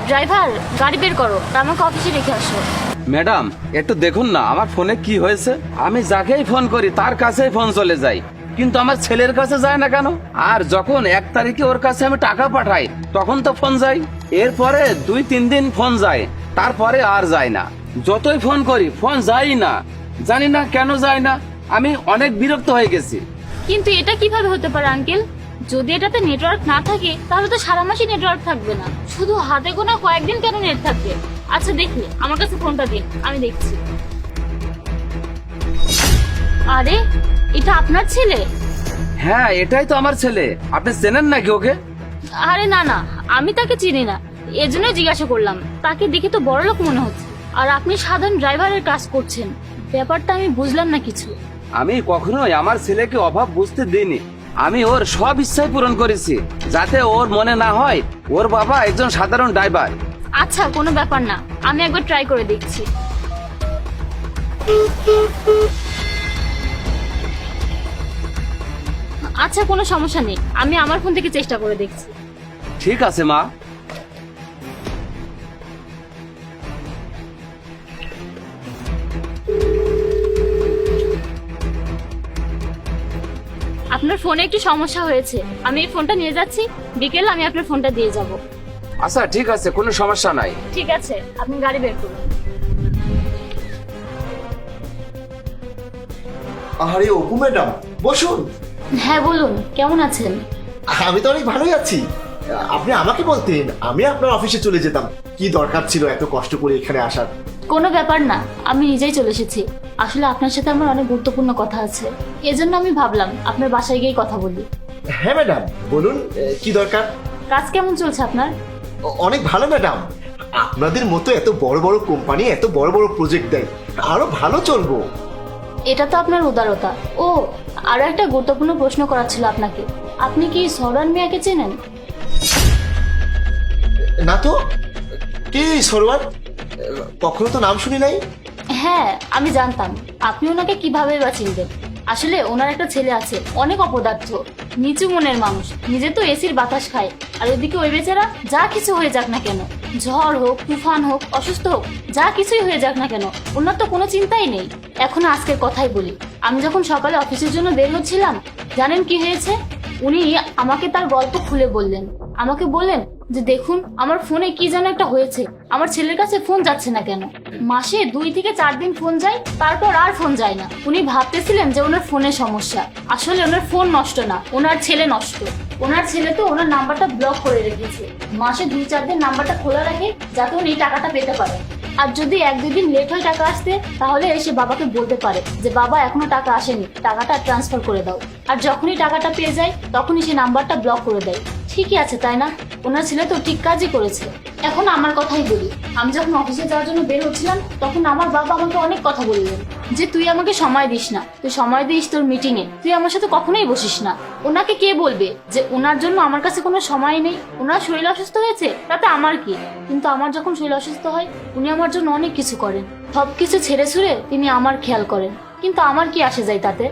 Driver, গাড়ি বের করো আর আমাকে অফিসে রেখে আসো। ম্যাডাম একটু দেখুন না আমার ফোনে কি হয়েছে। আমি যাকেই ফোন করি তার কাছেই ফোন চলে যায়, কিন্তু আমার ছেলের কাছে যায় না কেন? আর যখন 1 তারিখে ওর কাছে আমি টাকা পাঠাই তখন তো ফোন যায়, এরপরে 2-3 দিন ফোন যায়, তারপরে আর যায় না। যতই ফোন করি ফোন যায় না, জানি না কেন যায় না। আমি অনেক বিরক্ত হয়ে গেছি। কিন্তু এটা কিভাবে হতে পারে আঙ্কেল? যদি এটাতে নেটওয়ার্ক না থাকে তাহলে তো সারা মাসই নেটওয়ার্ক থাকবে না, শুধু হাতে গোনা কয়েকদিন কেন নেট থাকবে? আচ্ছা দেখি, আমার কাছে ফোনটা দিন, আমি দেখছি। আরে, এটা আপনার ছেলে? হ্যাঁ এটাই তো আমার ছেলে। আপনি চেনেন নাকি ওকে? আরে না না, আমি তাকে চিনি না, এজন্যই জিজ্ঞাসা করলাম। তাকে দেখে তো বড়লোক মনে হচ্ছে, আর আপনি সাধারণ ড্রাইভারের কাজ করছেন। ব্যাপারটা আমি বুঝলাম না কিছু। আমি কখনোই আমার ছেলেকে অভাব বুঝতে দিইনি। আমি ওর সব ইচ্ছাই পূরণ করেছি, যাতে ওর মনে না হয় ওর বাবা একজন সাধারণ ড্রাইভার। আচ্ছা কোনো ব্যাপার না, আমি একবার ট্রাই করে দেখছি। আচ্ছা কোনো সমস্যা নেই, আমি আমার ফোন থেকে চেষ্টা করে দেখছি। ঠিক আছে মা। আপনার ফোনে একটু সমস্যা হয়েছে, আমি এই ফোনটা নিয়ে যাচ্ছি, বিকেলে আমি আপনার ফোনটা দিয়ে যাব। আচ্ছা ঠিক আছে, কোনো সমস্যা নাই। ঠিক আছে, আপনি গাড়ি বের করুন। আরে অপু ম্যাডাম, বসুন। হ্যাঁ বলুন, কেমন আছেন? আমি তো অনেক ভালোই আছি। আপনি আমাকে বলতেন, আমি আপনার অফিসে চলে যেতাম। কি দরকার ছিল এত কষ্ট করে এখানে আসার? কোনো ব্যাপার না, আমি নিজেই চলে এসেছি। আসলে আপনার সাথে আমার অনেক গুরুত্বপূর্ণ কথা আছে, এজন্য আমি ভাবলাম আপনার বাসায় গিয়ে কথা বলি। হ্যাঁ ম্যাডাম বলুন, কি দরকার? কাজ কেমন চলছে আপনার? অনেক ভালো ম্যাডাম। আপনাদের মতো এত বড় বড় কোম্পানি এত বড় বড় প্রজেক্ট দেয়, আরো ভালো চলবো। এটা তো আপনার উদারতা। ও, আরো একটা গুরুত্বপূর্ণ প্রশ্ন করার ছিল আপনাকে। আপনি কি সরওয়ার মিয়াকে চেনেন? না তো, কি সরোয়ার? কখনো তো নাম শুনি নাই। হ্যাঁ আমি জানতাম, আপনি ওনাকে কিভাবে বা চিনবেন। আসলে ওনার একটা ছেলে আছে, অনেক অপদার্থ, নিচু মনের মানুষ, নিজে তো এসির বাতাস খায়, আর ওদিকে ওই বেচারা যা কিছু হয়ে যাক না কেন, ঝড় হোক তুফান হোক অসুস্থ হোক, যা কিছুই হয়ে যাক না কেন, ওনার তো কোনো চিন্তাই নেই। এখন আজকের কথাই বলি, আমি যখন সকালে অফিসের জন্য বের হচ্ছিলাম, জানেন কি হয়েছে? উনি আমাকে তার গল্প খুলে বললেন। আমাকে বললেন যে দেখুন আমার ফোনে কি যেন একটা হয়েছে, আমার ছেলের কাছে ফোন যাচ্ছে না কেন। মাসে 2 থেকে 4 দিন ফোন যায়, তারপর আর ফোন যায় না। উনি ভাবতেছিলেন যে ওনার ফোনের সমস্যা, আসলে ওনার ফোন নষ্ট না, ওনার ছেলে নষ্ট। ওনার ছেলে তো ওনার নাম্বারটা ব্লক করে রেখেছে, মাসে 2-4 দিন নাম্বারটা খোলা রাখে যাতে উনি টাকাটা পেতে পারে। আর যদি 1-2 দিন লেট হয় টাকা আসতে, তাহলে এসে বাবাকে বলতে পারে যে বাবা এখনো টাকা আসেনি, টাকাটা ট্রান্সফার করে দাও। আর যখনই টাকাটা পেয়ে যায় তখনই সে নাম্বারটা ব্লক করে দেয়। ঠিকই আছে তাই না? ওনার ছেলে তো ঠিক কাজই করেছে। এখন আমার কথাই বলি, আমি যখন অফিসে যাওয়ার জন্য বের হচ্ছিলাম তখন আমার বাবা আমাকে অনেক কথা বললেন যে তুই আমাকে সময় দিস না, তুই সময় দিস তোর মিটিং এ, তুই আমার সাথে কখনোই বসিস না। ওনাকে কে বলবে যে ওনার জন্য আমার কাছে কোনো সময় নেই? ওনার শরীর অসুস্থ হয়েছে তাতে আমার কি, কিন্তু আমার যখন শরীর অসুস্থ হয় উনি আমার জন্য অনেক কিছু করেন, সবকিছু ছেড়ে ছুড়ে তিনি আমার খেয়াল করেন, কিন্তু আমার কি আসে যায় তাতে?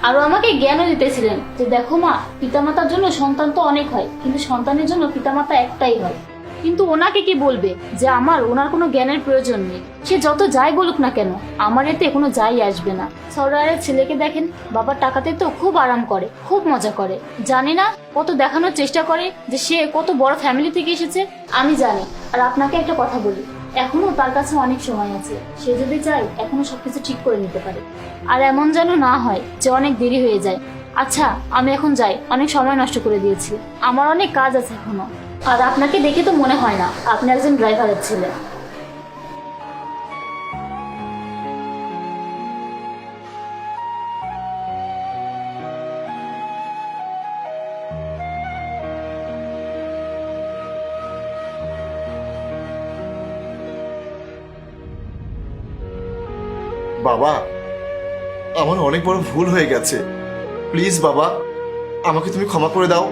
আরো আমাকে জ্ঞানও দিতেছিলেন যে দেখো মা, পিতামাতার জন্য সন্তান তো অনেক হয়, কিন্তু সন্তানের জন্য পিতামাতা একটাই হয়। কিন্তু ওনাকে কি বলবে যে আমার ওনার কোনো জ্ঞানের প্রয়োজন নেই? সে যত যাই বলুক না কেন, আমার এতে কোনো যাই আসবে না। সরওয়ারের ছেলেকে দেখেন, বাবার টাকাতে তো খুব আরাম করে, খুব মজা করে, জানি না কত দেখানোর চেষ্টা করে যে সে কত বড় ফ্যামিলি থেকে এসেছে, আমি জানি। আর আপনাকে একটা কথা বলি, এখনো তার কাছে অনেক সময় আছে, সে যদি চায় এখনো সবকিছু ঠিক করে নিতে পারে। আর এমন যেন না হয় যে অনেক দেরি হয়ে যায়। আচ্ছা আমি এখন যাই, অনেক সময় নষ্ট করে দিয়েছি, আমার অনেক কাজ আছে এখনো। আর আপনাকে দেখে তো মনে হয় না আপনি একজন ড্রাইভারের ছেলে। বাবা, আমার অনেক বড় ভুল হয়ে গেছে। প্লিজ বাবা, আমাকে তুমি ক্ষমা করে দাও।